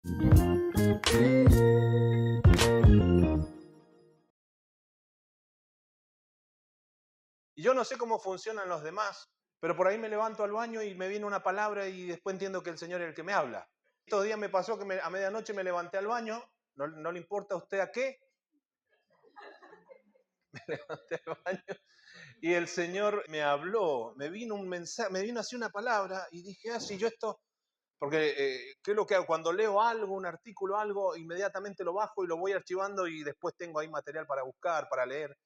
Y yo no sé cómo funcionan los demás, pero por ahí me levanto al baño y me viene una palabra y después entiendo que el Señor es el que me habla. Estos días me pasó que a medianoche me levanté al baño, no le importa a usted a qué, me levanté al baño y el Señor me habló, me vino un mensaje, me vino así una palabra y dije, si yo esto, porque ¿qué es lo que hago? Cuando leo algo, un artículo, algo, inmediatamente lo bajo y lo voy archivando y después tengo ahí material para buscar, para leer.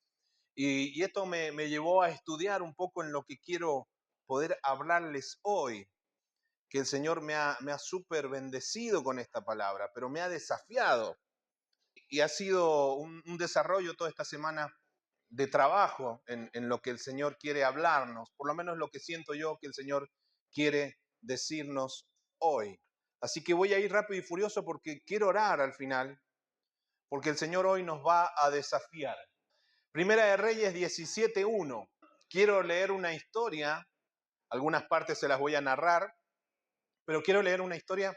Y esto me llevó a estudiar un poco en lo que quiero poder hablarles hoy, que el Señor me ha súper bendecido con esta palabra, pero me ha desafiado. Y ha sido un desarrollo toda esta semana de trabajo en lo que el Señor quiere hablarnos, por lo menos lo que siento yo que el Señor quiere decirnos hoy. Así que voy a ir rápido y furioso porque quiero orar al final, porque el Señor hoy nos va a desafiar. Primera de Reyes 17:1. Quiero leer una historia, algunas partes se las voy a narrar, pero quiero leer una historia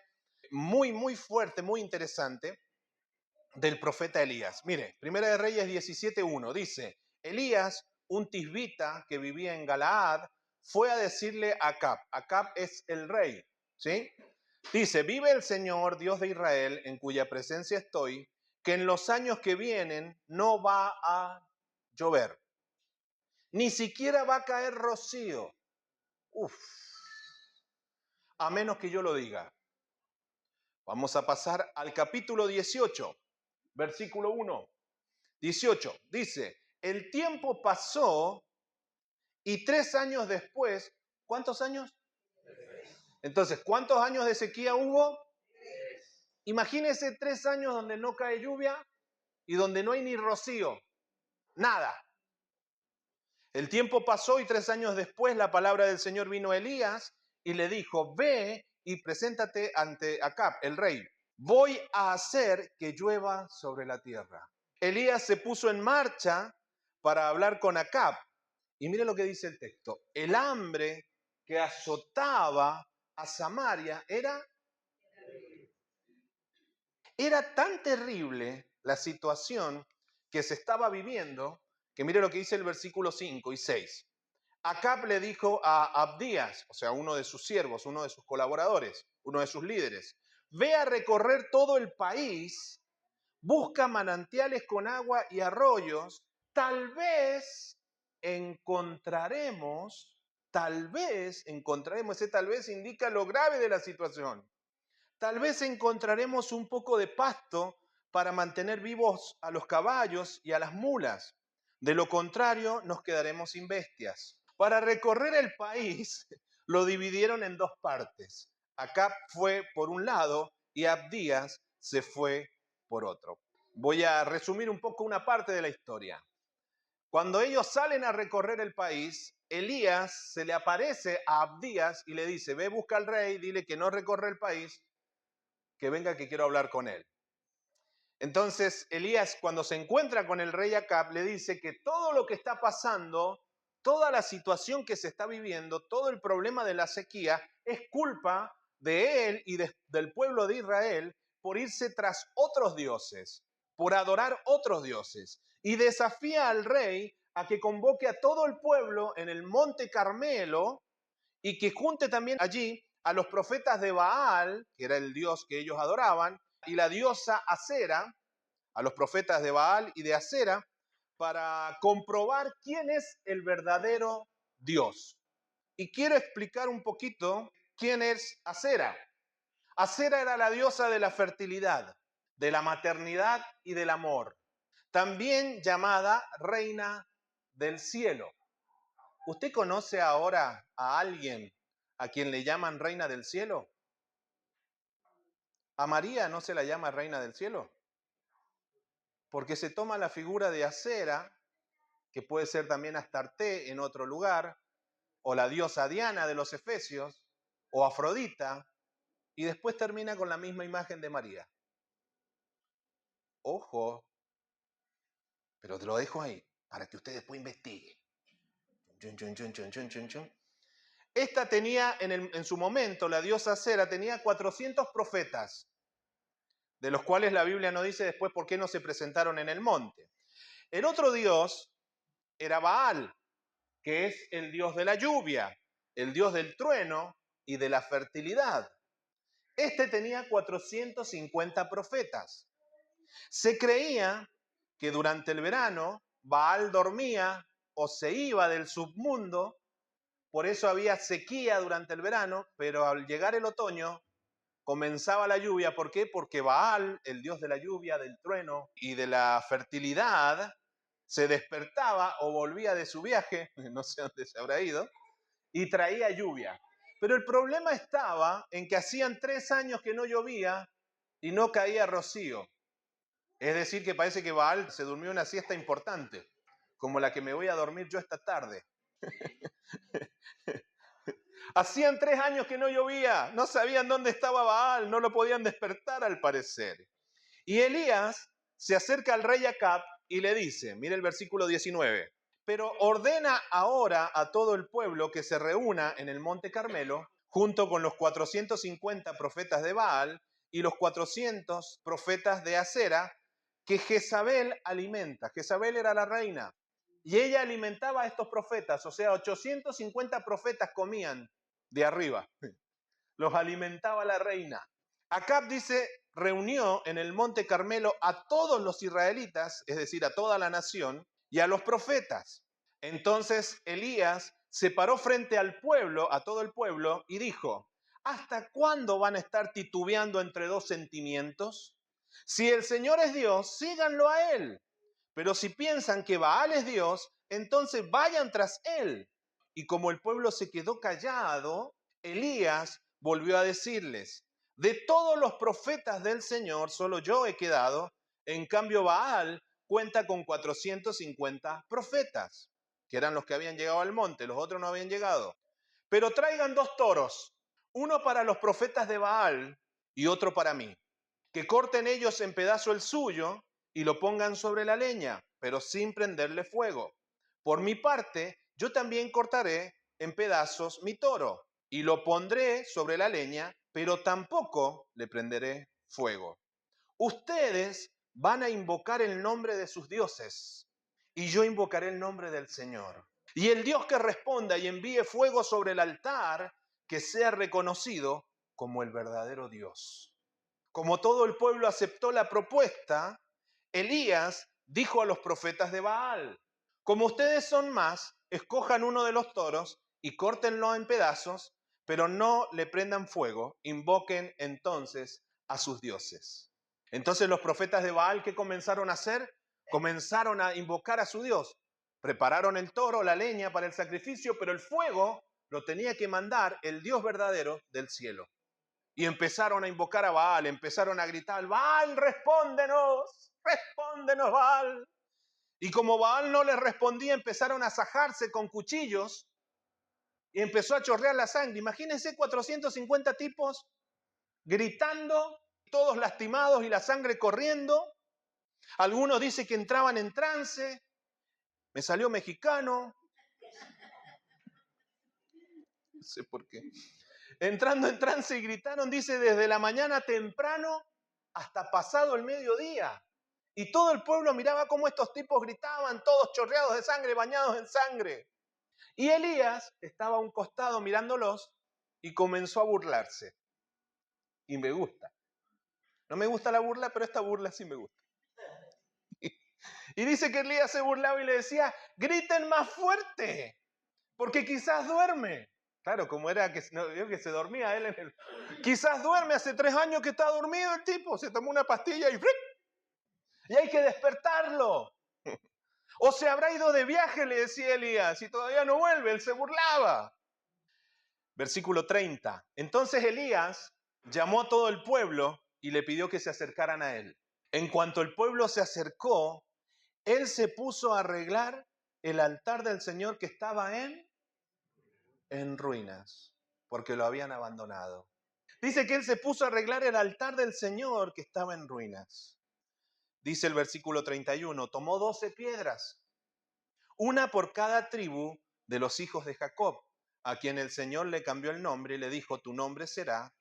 muy, muy fuerte, muy interesante del profeta Elías. Mire, Primera de Reyes 17:1 dice, Elías, un tisbita que vivía en Galaad, fue a decirle a Acab, Acab es el rey, ¿sí? Dice, vive el Señor, Dios de Israel, en cuya presencia estoy, que en los años que vienen no va a llover, ni siquiera va a caer rocío. Uf, a menos que yo lo diga. Vamos a pasar al capítulo 18, versículo 1. 18, dice, el tiempo pasó y 3 años después, ¿cuántos años? Entonces, ¿cuántos años de sequía hubo? Imagínense 3 años donde no cae lluvia y donde no hay ni rocío, nada. El tiempo pasó y 3 años después la palabra del Señor vino a Elías y le dijo, ve y preséntate ante Acab, el rey. Voy a hacer que llueva sobre la tierra. Elías se puso en marcha para hablar con Acab. Y mire lo que dice el texto. El hambre que azotaba a Samaria era tan terrible la situación que se estaba viviendo, que mire lo que dice el versículo 5 y 6. Acab le dijo a Abdías, o sea, uno de sus siervos, uno de sus colaboradores, uno de sus líderes, ve a recorrer todo el país, busca manantiales con agua y arroyos, tal vez encontraremos, ese tal vez indica lo grave de la situación. Tal vez encontraremos un poco de pasto para mantener vivos a los caballos y a las mulas. De lo contrario, nos quedaremos sin bestias. Para recorrer el país, lo dividieron en dos partes. Acab fue por un lado y Abdías se fue por otro. Voy a resumir un poco una parte de la historia. Cuando ellos salen a recorrer el país, Elías se le aparece a Abdías y le dice, ve, busca al rey, dile que no recorre el país, que venga que quiero hablar con él. Entonces Elías, cuando se encuentra con el rey Acab, le dice que todo lo que está pasando, toda la situación que se está viviendo, todo el problema de la sequía, es culpa de él y del pueblo de Israel por irse tras otros dioses, por adorar otros dioses. Y desafía al rey a que convoque a todo el pueblo en el monte Carmelo y que junte también allí a los profetas de Baal, que era el dios que ellos adoraban, y la diosa Acera, a los profetas de Baal y de Acera, para comprobar quién es el verdadero Dios. Y quiero explicar un poquito quién es Acera. Acera era la diosa de la fertilidad, de la maternidad y del amor, también llamada reina del cielo. ¿Usted conoce ahora a alguien a quien le llaman reina del cielo? ¿A María no se la llama reina del cielo? Porque se toma la figura de Acera, que puede ser también Astarte en otro lugar, o la diosa Diana de los Efesios, o Afrodita, y después termina con la misma imagen de María. Ojo, pero te lo dejo ahí, para que usted después investigue. Chun, chun, chun, chun, chun, chun, chun. Esta tenía, en su momento, la diosa Acera tenía 400 profetas. de los cuales la Biblia no dice después por qué no se presentaron en el monte. El otro dios era Baal, que es el dios de la lluvia, el dios del trueno y de la fertilidad. Este tenía 450 profetas. Se creía que durante el verano Baal dormía o se iba del submundo, por eso había sequía durante el verano, pero al llegar el otoño comenzaba la lluvia. ¿Por qué? Porque Baal, el dios de la lluvia, del trueno y de la fertilidad, se despertaba o volvía de su viaje, no sé dónde se habrá ido, y traía lluvia. Pero el problema estaba en que hacían 3 años que no llovía y no caía rocío. Es decir, que parece que Baal se durmió una siesta importante, como la que me voy a dormir yo esta tarde. Hacían 3 años que no llovía, no sabían dónde estaba Baal, no lo podían despertar al parecer. Y Elías se acerca al rey Acab y le dice, mire el versículo 19, pero ordena ahora a todo el pueblo que se reúna en el monte Carmelo, junto con los 450 profetas de Baal y los 400 profetas de Acera, que Jezabel alimenta. Jezabel era la reina, y ella alimentaba a estos profetas, o sea, 850 profetas comían de arriba. Los alimentaba la reina. Acab dice, reunió en el monte Carmelo a todos los israelitas, es decir, a toda la nación, y a los profetas. Entonces Elías se paró frente al pueblo, a todo el pueblo, y dijo, ¿hasta cuándo van a estar titubeando entre dos sentimientos? Si el Señor es Dios, síganlo a Él. Pero si piensan que Baal es Dios, entonces vayan tras Él. Y como el pueblo se quedó callado, Elías volvió a decirles, de todos los profetas del Señor, solo yo he quedado, en cambio Baal cuenta con 450 profetas, que eran los que habían llegado al monte, los otros no habían llegado. Pero traigan 2 toros, uno para los profetas de Baal y otro para mí. Que corten ellos en pedazo el suyo y lo pongan sobre la leña, pero sin prenderle fuego. Por mi parte, yo también cortaré en pedazos mi toro y lo pondré sobre la leña, pero tampoco le prenderé fuego. Ustedes van a invocar el nombre de sus dioses y yo invocaré el nombre del Señor. Y el Dios que responda y envíe fuego sobre el altar, que sea reconocido como el verdadero Dios. Como todo el pueblo aceptó la propuesta, Elías dijo a los profetas de Baal, como ustedes son más, escojan uno de los toros y córtenlo en pedazos, pero no le prendan fuego, invoquen entonces a sus dioses. Entonces los profetas de Baal, ¿qué comenzaron a hacer? Comenzaron a invocar a su Dios. Prepararon el toro, la leña para el sacrificio, pero el fuego lo tenía que mandar el Dios verdadero del cielo. Y empezaron a invocar a Baal, empezaron a gritar, Baal, respóndenos, respóndenos, Baal. Y como Baal no les respondía, empezaron a sajarse con cuchillos y empezó a chorrear la sangre. Imagínense 450 tipos gritando, todos lastimados y la sangre corriendo. Algunos dicen que entraban en trance. Me salió mexicano. No sé por qué. Entrando en trance y gritaron, dice, desde la mañana temprano hasta pasado el mediodía. Y todo el pueblo miraba cómo estos tipos gritaban, todos chorreados de sangre, bañados en sangre. Y Elías estaba a un costado mirándolos y comenzó a burlarse. Y me gusta. No me gusta la burla, pero esta burla sí me gusta. Y dice que Elías se burlaba y le decía, griten más fuerte, porque quizás duerme. Claro, como era que, no, que se dormía él en el... Quizás duerme, hace 3 años que está dormido el tipo, se tomó una pastilla y ¡fric! Y hay que despertarlo. O se habrá ido de viaje, le decía Elías, y todavía no vuelve, él se burlaba. Versículo 30. Entonces Elías llamó a todo el pueblo y le pidió que se acercaran a él. En cuanto el pueblo se acercó, él se puso a arreglar el altar del Señor que estaba en ruinas, porque lo habían abandonado. Dice que él se puso a arreglar el altar del Señor que estaba en ruinas. Dice el versículo 31, tomó 12 piedras, una por cada tribu de los hijos de Jacob, a quien el Señor le cambió el nombre y le dijo, tu nombre será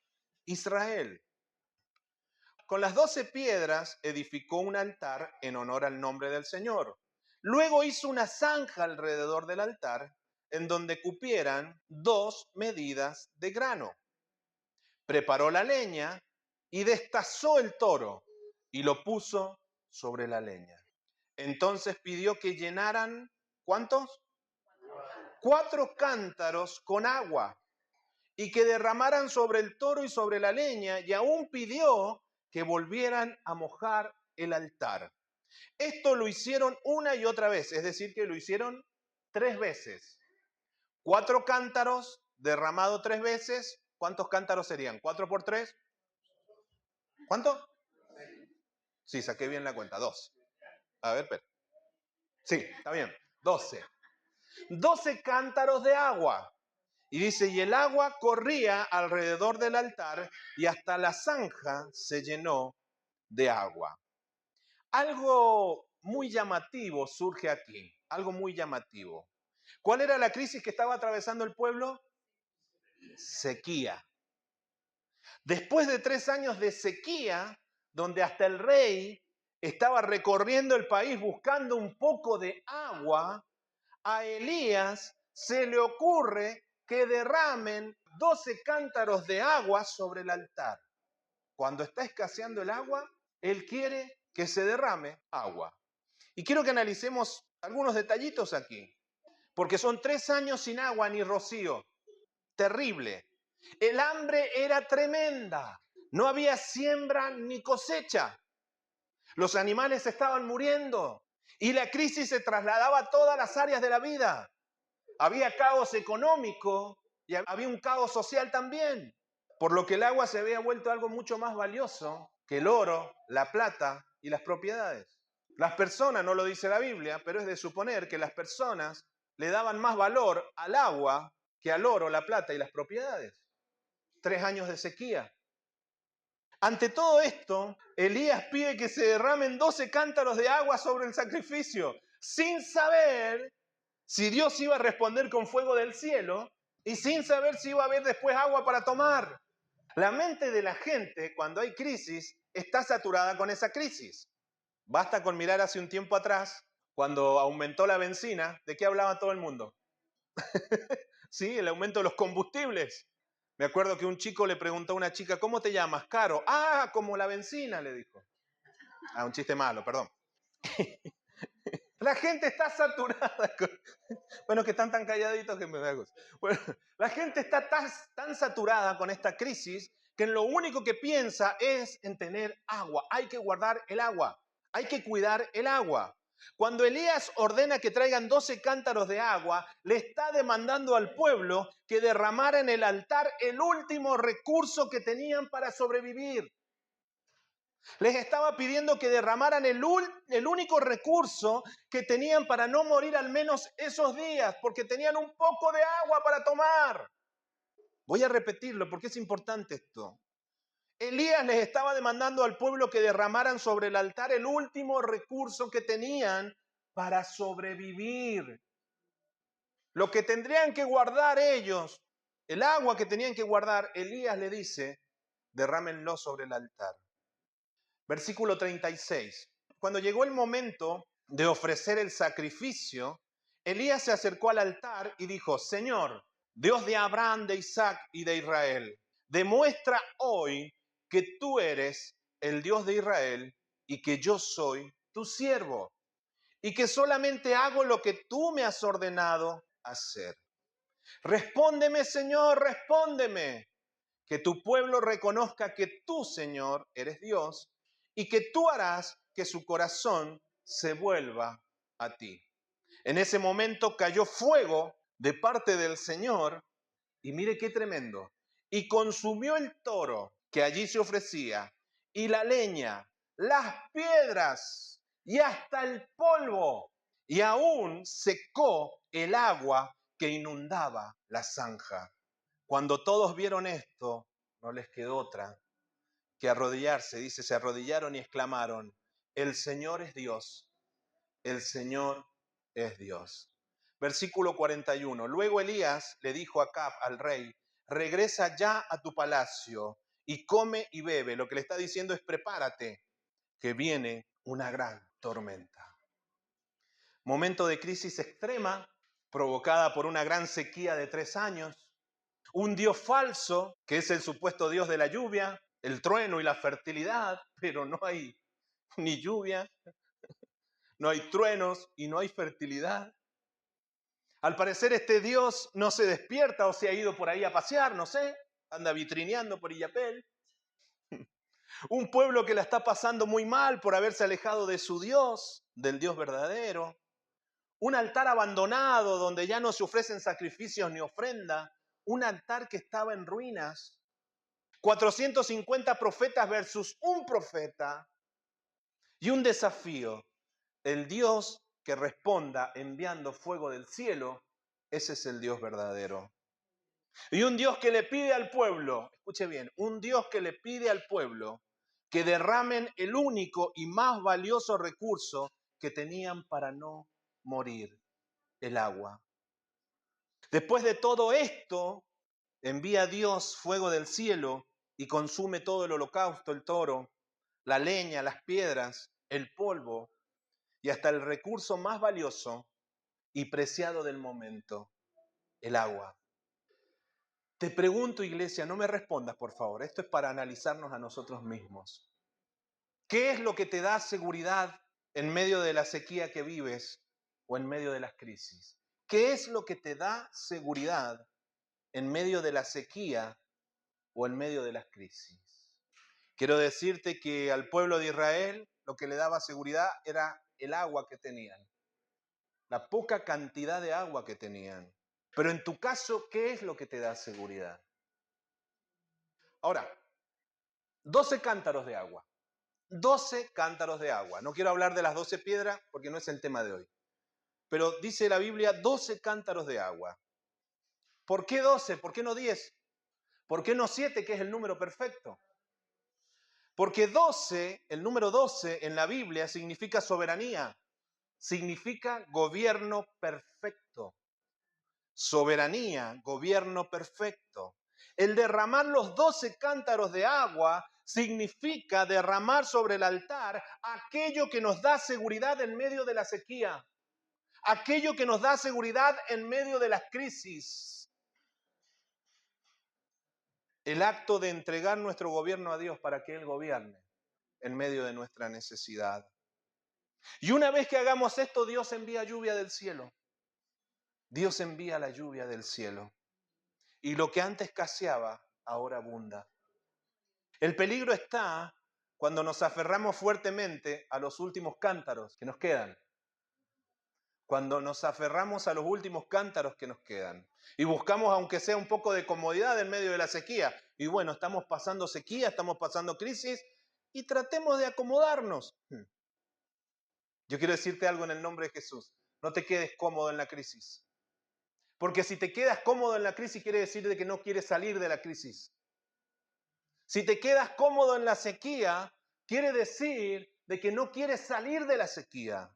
Israel. con las 12 piedras edificó un altar en honor al nombre del Señor. Luego hizo una zanja alrededor del altar en donde cupieran 2 medidas de grano. Preparó la leña y destazó el toro y lo puso sobre la leña. Entonces pidió que llenaran, ¿cuántos? 4 cántaros con agua y que derramaran sobre el toro y sobre la leña, y aún pidió que volvieran a mojar el altar. Esto lo hicieron una y otra vez, es decir, que lo hicieron 3 veces. 4 cántaros derramado 3 veces. ¿Cuántos cántaros serían? ¿4 por 3? ¿Cuánto? Sí, saqué bien la cuenta, 2. A ver, espera. Sí, está bien, 12. 12 cántaros de agua. Y dice, y el agua corría alrededor del altar y hasta la zanja se llenó de agua. Algo muy llamativo surge aquí, algo muy llamativo. ¿Cuál era la crisis que estaba atravesando el pueblo? Sequía. Después de 3 años de sequía, donde hasta el rey estaba recorriendo el país buscando un poco de agua, a Elías se le ocurre que derramen 12 cántaros de agua sobre el altar. Cuando está escaseando el agua, él quiere que se derrame agua. Y quiero que analicemos algunos detallitos aquí, porque son 3 años sin agua ni rocío. Terrible. El hambre era tremenda. No había siembra ni cosecha. Los animales estaban muriendo y la crisis se trasladaba a todas las áreas de la vida. Había caos económico y había un caos social también, por lo que el agua se había vuelto algo mucho más valioso que el oro, la plata y las propiedades. Las personas, no lo dice la Biblia, pero es de suponer que las personas le daban más valor al agua que al oro, la plata y las propiedades. 3 años de sequía. Ante todo esto, Elías pide que se derramen 12 cántaros de agua sobre el sacrificio, sin saber si Dios iba a responder con fuego del cielo y sin saber si iba a haber después agua para tomar. La mente de la gente, cuando hay crisis, está saturada con esa crisis. Basta con mirar hace un tiempo atrás, cuando aumentó la benzina, ¿de qué hablaba todo el mundo? Sí, el aumento de los combustibles. Me acuerdo que un chico le preguntó a una chica, ¿cómo te llamas? Caro. Ah, como la benzina, le dijo. Ah, un chiste malo, perdón. La gente está saturada. Bueno, que están tan calladitos que me da gusto. Bueno, la gente está tan saturada con esta crisis que lo único que piensa es en tener agua. Hay que guardar el agua. Hay que cuidar el agua. Cuando Elías ordena que traigan 12 cántaros de agua, le está demandando al pueblo que derramara en el altar el último recurso que tenían para sobrevivir. Les estaba pidiendo que derramaran el único recurso que tenían para no morir al menos esos días, porque tenían un poco de agua para tomar. Voy a repetirlo porque es importante esto. Elías les estaba demandando al pueblo que derramaran sobre el altar el último recurso que tenían para sobrevivir. Lo que tendrían que guardar ellos, el agua que tenían que guardar, Elías le dice, derrámenlo sobre el altar. Versículo 36. Cuando llegó el momento de ofrecer el sacrificio, Elías se acercó al altar y dijo, Señor, Dios de Abraham, de Isaac y de Israel, demuestra hoy que tú eres el Dios de Israel y que yo soy tu siervo y que solamente hago lo que tú me has ordenado hacer. Respóndeme, Señor, respóndeme. Que tu pueblo reconozca que tú, Señor, eres Dios y que tú harás que su corazón se vuelva a ti. En ese momento cayó fuego de parte del Señor y mire qué tremendo. Y consumió el toro que allí se ofrecía y la leña, las piedras y hasta el polvo. Y aún secó el agua que inundaba la zanja. Cuando todos vieron esto, no les quedó otra que arrodillarse. Dice, se arrodillaron y exclamaron, el Señor es Dios, el Señor es Dios. Versículo 41. Luego Elías le dijo a Acab, al rey, regresa ya a tu palacio y come y bebe. Lo que le está diciendo es prepárate, que viene una gran tormenta. Momento de crisis extrema provocada por una gran sequía de 3 años. Un Dios falso, que es el supuesto Dios de la lluvia, el trueno y la fertilidad, pero no hay ni lluvia, no hay truenos y no hay fertilidad. Al parecer este Dios no se despierta o se ha ido por ahí a pasear, no sé, anda vitrineando por Illapel. Un pueblo que la está pasando muy mal por haberse alejado de su Dios, del Dios verdadero. Un altar abandonado donde ya no se ofrecen sacrificios ni ofrenda. Un altar que estaba en ruinas. 450 profetas versus un profeta. Y un desafío. El Dios que responda enviando fuego del cielo, ese es el Dios verdadero. Y un Dios que le pide al pueblo, escuche bien, un Dios que le pide al pueblo que derramen el único y más valioso recurso que tenían para no morir, el agua. Después de todo esto, envía Dios fuego del cielo y consume todo el holocausto, el toro, la leña, las piedras, el polvo y hasta el recurso más valioso y preciado del momento, el agua. Te pregunto, iglesia, no me respondas, por favor. Esto es para analizarnos a nosotros mismos. ¿Qué es lo que te da seguridad en medio de la sequía que vives o en medio de las crisis? ¿Qué es lo que te da seguridad en medio de la sequía o en medio de las crisis? Quiero decirte que al pueblo de Israel lo que le daba seguridad era el agua que tenían, la poca cantidad de agua que tenían. Pero en tu caso, ¿qué es lo que te da seguridad? Ahora, 12 cántaros de agua. 12 cántaros de agua. No quiero hablar de las 12 piedras porque no es el tema de hoy. Pero dice la Biblia 12 cántaros de agua. ¿Por qué 12? ¿Por qué no 10? ¿Por qué no 7, que es el número perfecto? Porque 12, el número 12 en la Biblia significa soberanía, significa gobierno perfecto. Soberanía, gobierno perfecto. El derramar los 12 cántaros de agua significa derramar sobre el altar aquello que nos da seguridad en medio de la sequía, aquello que nos da seguridad en medio de las crisis. El acto de entregar nuestro gobierno a Dios para que Él gobierne en medio de nuestra necesidad. Y una vez que hagamos esto, Dios envía lluvia del cielo. Dios envía la lluvia del cielo. Y lo que antes escaseaba, ahora abunda. El peligro está cuando nos aferramos fuertemente a los últimos cántaros que nos quedan. Cuando nos aferramos a los últimos cántaros que nos quedan. Y buscamos, aunque sea un poco de comodidad en medio de la sequía. Y bueno, estamos pasando sequía, estamos pasando crisis, y tratemos de acomodarnos. Yo quiero decirte algo en el nombre de Jesús. No te quedes cómodo en la crisis. Porque si te quedas cómodo en la crisis, quiere decir de que no quieres salir de la crisis. Si te quedas cómodo en la sequía, quiere decir de que no quieres salir de la sequía.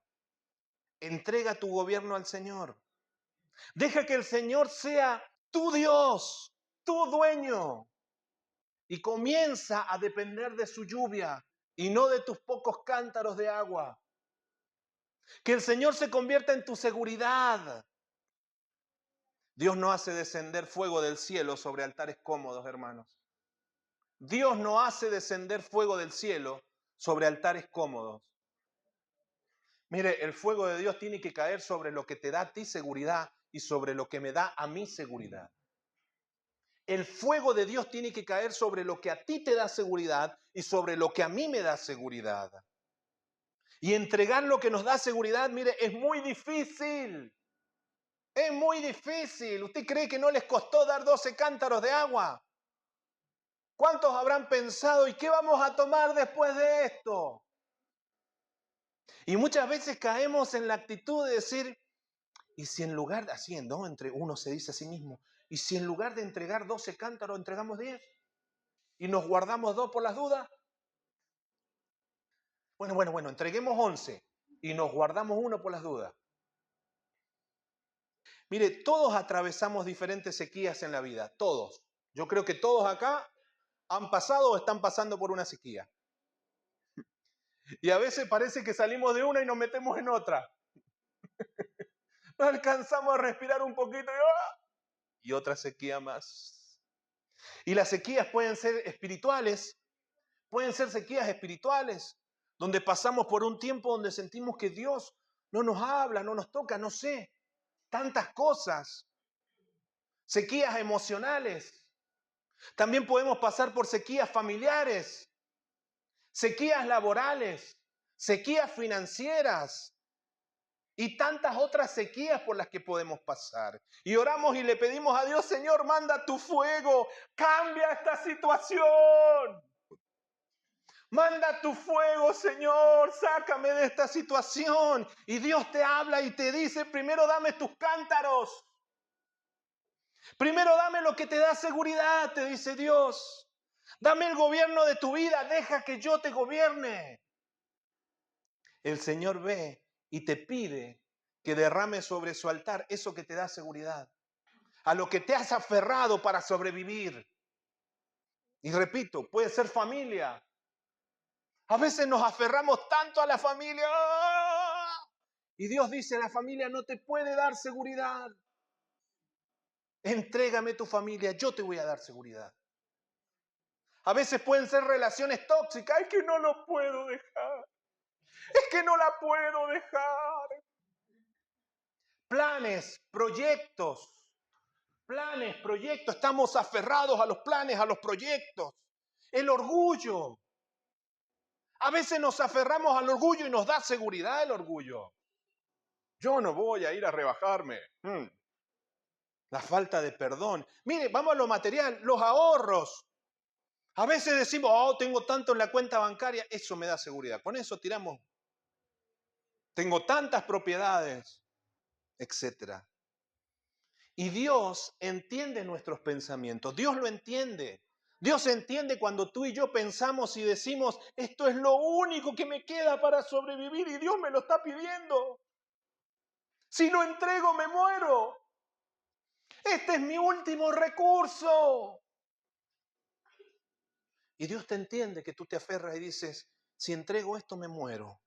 Entrega tu gobierno al Señor. Deja que el Señor sea tu Dios, tu dueño. Y comienza a depender de su lluvia y no de tus pocos cántaros de agua. Que el Señor se convierta en tu seguridad. Dios no hace descender fuego del cielo sobre altares cómodos, hermanos. Dios no hace descender fuego del cielo sobre altares cómodos. Mire, el fuego de Dios tiene que caer sobre lo que te da a ti seguridad y sobre lo que me da a mí seguridad. El fuego de Dios tiene que caer sobre lo que a ti te da seguridad y sobre lo que a mí me da seguridad. Y entregar lo que nos da seguridad, mire, es muy difícil. Es muy difícil. ¿Usted cree que no les costó dar 12 cántaros de agua? ¿Cuántos habrán pensado, ¿y qué vamos a tomar después de esto? Y muchas veces caemos en la actitud de decir, y si en lugar de, así, ¿no? Entre uno se dice a sí mismo, y si en lugar de entregar 12 cántaros, entregamos 10 y nos guardamos 2 por las dudas. Bueno, entreguemos 11 y nos guardamos 1 por las dudas. Mire, todos atravesamos diferentes sequías en la vida, todos. Yo creo que todos acá han pasado o están pasando por una sequía. Y a veces parece que salimos de una y nos metemos en otra. No alcanzamos a respirar un poquito y otra sequía más. Y las sequías pueden ser espirituales, pueden ser sequías espirituales, donde pasamos por un tiempo donde sentimos que Dios no nos habla, no nos toca, no sé, tantas cosas. Sequías emocionales. También podemos pasar por sequías familiares, sequías laborales, sequías financieras y tantas otras sequías por las que podemos pasar. Y oramos y le pedimos a Dios, Señor, manda tu fuego, cambia esta situación. Manda tu fuego, Señor, sácame de esta situación. Y Dios te habla y te dice, primero dame tus cántaros. Primero dame lo que te da seguridad, te dice Dios. Dame el gobierno de tu vida, deja que yo te gobierne. El Señor ve y te pide que derrame sobre su altar eso que te da seguridad, a lo que te has aferrado para sobrevivir. Y repito, puede ser familia. A veces nos aferramos tanto a la familia. Y Dios dice, la familia no te puede dar seguridad. Entrégame tu familia, yo te voy a dar seguridad. A veces pueden ser relaciones tóxicas. Es que no lo puedo dejar. Es que no la puedo dejar. Planes, proyectos. Estamos aferrados a los planes, a los proyectos. El orgullo. A veces nos aferramos al orgullo y nos da seguridad el orgullo. Yo no voy a ir a rebajarme. La falta de perdón. Mire, vamos a lo material, los ahorros. A veces decimos, oh, tengo tanto en la cuenta bancaria, eso me da seguridad. Con eso tiramos. Tengo tantas propiedades, etcétera. Y Dios entiende nuestros pensamientos. Dios lo entiende. Dios entiende cuando tú y yo pensamos y decimos, esto es lo único que me queda para sobrevivir y Dios me lo está pidiendo. Si lo entrego, me muero. Este es mi último recurso. Y Dios te entiende que tú te aferras y dices, si entrego esto, me muero.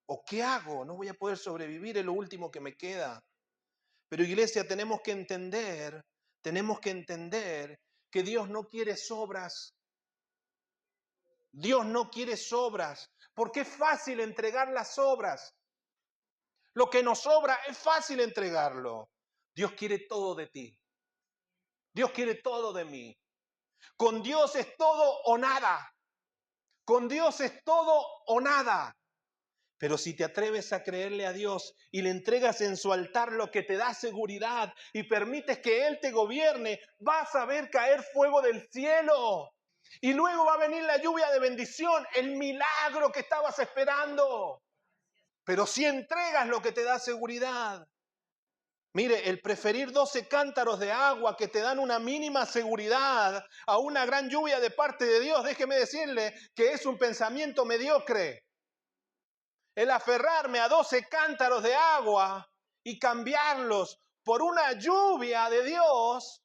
¿O qué hago? No voy a poder sobrevivir, es lo último que me queda. Pero iglesia, tenemos que entender que Dios no quiere sobras. Dios no quiere sobras, porque es fácil entregar las sobras. Lo que nos sobra es fácil entregarlo. Dios quiere todo de ti. Dios quiere todo de mí. Con Dios es todo o nada. Con Dios es todo o nada. Pero si te atreves a creerle a Dios y le entregas en su altar lo que te da seguridad y permites que Él te gobierne, vas a ver caer fuego del cielo. Y luego va a venir la lluvia de bendición, el milagro que estabas esperando. Pero si entregas lo que te da seguridad. Mire, el preferir 12 cántaros de agua que te dan una mínima seguridad a una gran lluvia de parte de Dios, déjeme decirle que es un pensamiento mediocre. El aferrarme a 12 cántaros de agua y cambiarlos por una lluvia de Dios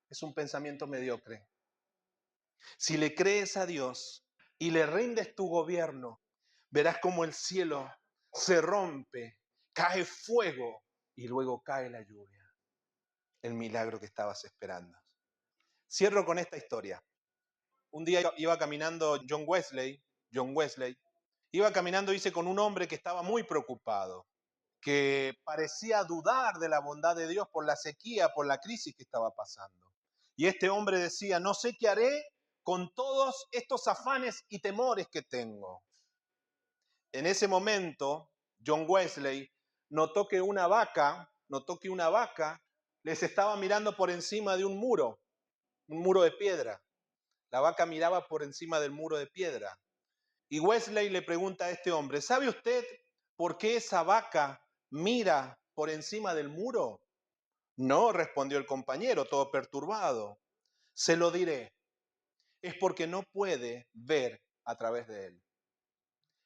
es un pensamiento mediocre. Si le crees a Dios y le rindes tu gobierno, verás cómo el cielo se rompe, cae fuego y luego cae la lluvia. El milagro que estabas esperando. Cierro con esta historia. Un día iba caminando John Wesley, iba caminando, dice, con un hombre que estaba muy preocupado, que parecía dudar de la bondad de Dios por la sequía, por la crisis que estaba pasando. Y este hombre decía, no sé qué haré con todos estos afanes y temores que tengo. En ese momento, John Wesley notó que una vaca les estaba mirando por encima de un muro de piedra. La vaca miraba por encima del muro de piedra. Y Wesley le pregunta a este hombre, ¿sabe usted por qué esa vaca mira por encima del muro? No, respondió el compañero, todo perturbado. Se lo diré. Es porque no puede ver a través de él.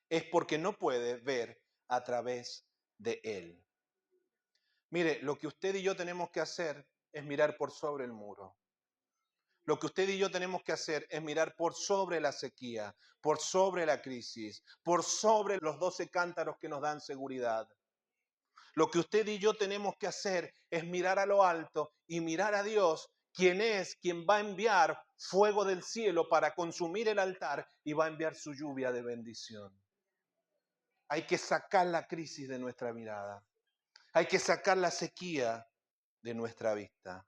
Es porque no puede ver a través de él. Mire, lo que usted y yo tenemos que hacer es mirar por sobre el muro. Lo que usted y yo tenemos que hacer es mirar por sobre la sequía, por sobre la crisis, por sobre los 12 cántaros que nos dan seguridad. Lo que usted y yo tenemos que hacer es mirar a lo alto y mirar a Dios, quien es quien va a enviar fuego del cielo para consumir el altar y va a enviar su lluvia de bendición. Hay que sacar la crisis de nuestra mirada. Hay que sacar la sequía de nuestra vista.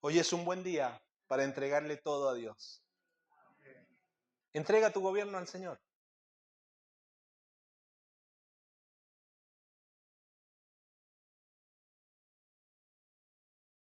Hoy es un buen día para entregarle todo a Dios. Entrega tu gobierno al Señor.